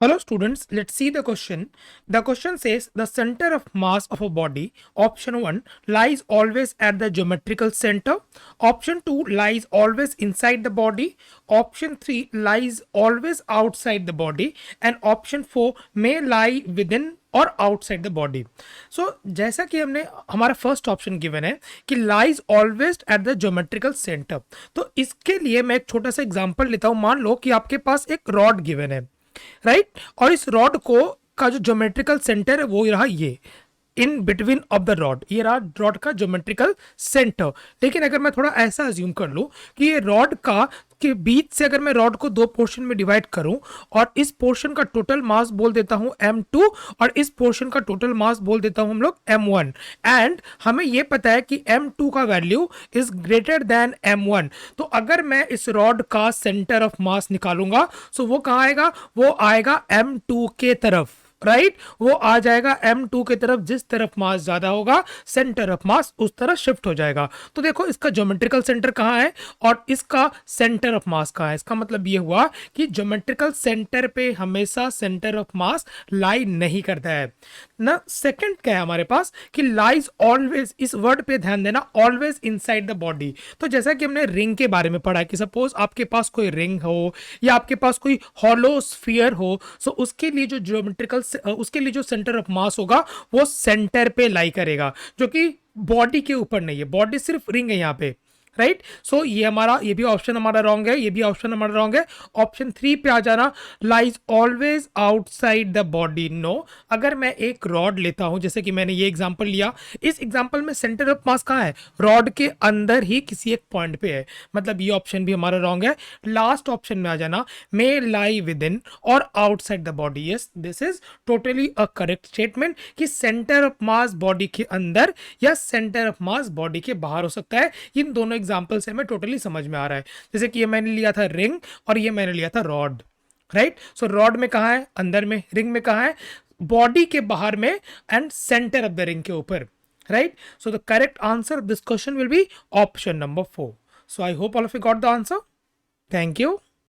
Hello students, let's see the question. The question says the center of mass of a body, option 1, lies always at the geometrical center, option 2 lies always inside the body, option 3 lies always outside the body, and option 4 may lie within और outside the body. सो जैसा कि हमने हमारा first option given है कि lies always at the geometrical centre, तो इसके लिए मैं एक छोटा सा एग्जांपल लेता हूं. मान लो कि आपके पास एक रॉड गिवन है, राइट, और इस रॉड को का जो ज्योमेट्रिकल सेंटर है वो रहा ये in between of the rod, ये रहा रॉड का ज्योमेट्रिकल सेंटर. लेकिन अगर मैं थोड़ा ऐसा अज्यूम कर लूं कि ये रॉड का के बीच से अगर मैं रॉड को दो पोर्शन में डिवाइड करूं और इस पोर्शन का टोटल मास बोल देता हूं m2 और इस पोर्शन का टोटल मास बोल देता हूं हम लोग m1, एंड हमें यह पता है कि m2 का value is greater than m1. तो अगर मैं इस रॉड का सेंटर ऑफ मास निकालूंगा सो वो कहां आएगा, वो आएगा m2 के तरफ, राइट वो आ जाएगा m2 की तरफ. जिस तरफ मास ज्यादा होगा सेंटर ऑफ मास उस तरफ शिफ्ट हो जाएगा. तो देखो इसका ज्योमेट्रिकल सेंटर कहां है और इसका सेंटर ऑफ मास कहां है. इसका मतलब ये हुआ कि ज्योमेट्रिकल सेंटर पे हमेशा सेंटर ऑफ मास लाई नहीं करता है ना. सेकंड क्या है हमारे पास कि लाइज ऑलवेज, इस वर्ड पे ध्यान देना, ऑलवेज इनसाइड द बॉडी. तो जैसा कि हमने रिंग के बारे में पढ़ा कि सपोज आपके पास कोई रिंग हो या आपके पास कोई हॉलो स्फीयर हो, सो उसके लिए जो ज्योमेट्रिकल, उसके लिए जो सेंटर ऑफ मास होगा वो सेंटर पे लाई करेगा, जो कि बॉडी के ऊपर नहीं है. बॉडी सिर्फ रिंग है यहाँ पे, राइट. सो ये भी ऑप्शन हमारा रॉन्ग है, ये भी ऑप्शन हमारा रॉन्ग है. ऑप्शन 3 पे आ जाना, lies always outside the body. No, अगर मैं एक रॉड लेता हूं जैसे कि मैंने ये एग्जांपल लिया, इस एग्जांपल में सेंटर ऑफ मास कहां है, रॉड के अंदर ही किसी एक पॉइंट पे है, मतलब ये ऑप्शन भी हमारा रॉन्ग है. लास्ट ऑप्शन में आ जाना, मे लाई विद इन और outside the body. Yes, this is totally a correct statement कि सेंटर ऑफ मास बॉडी के अंदर या सेंटर ऑफ मास बॉडी के बाहर हो सकता है. इन दोनों एग्जांपल से हमें टोटली समझ में आ रहा है. जैसे कि ये मैंने लिया था रिंग और ये मैंने लिया था रॉड, राइट. सो रॉड में कहां है, अंदर में. रिंग में कहां है, बॉडी के बाहर में and centre of the ring के ऊपर, right. So the correct answer of this question will be option number 4. So I hope all of you got the answer. Thank you.